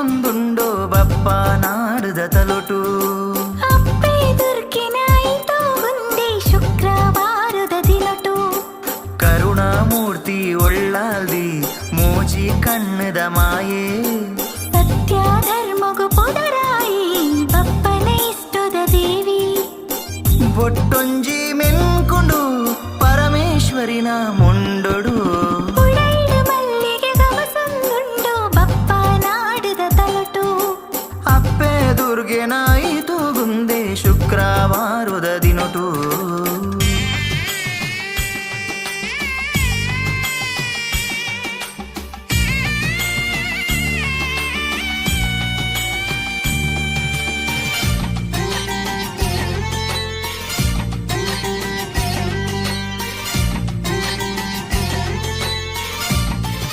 ಒಂದುಂಡೋ ಬಪ್ಪ ನಾಡುದ ತಲೊಟು ಅಪ್ಪೆ ದುರ್ಗಿನಾಯಿತು ಒಂದೇ ಶುಕ್ರವಾರದ ದಿನಟು ಕರುಣಾಮೂರ್ತಿ ಒಳ್ಳಾಲ್ದಿ ಮೂಜಿ ಕಣ್ಣದ ಮಾಯೇ ಸತ್ಯ ಧರ್ಮಗು ಪುದರಾಯಿ ಬಪ್ಪನ ಇಷ್ಟದ ದೇವಿ ಬೊಟ್ಟೊಂಜಿ ಮೆನ್ಕೊಂಡು ಪರಮೇಶ್ವರಿನ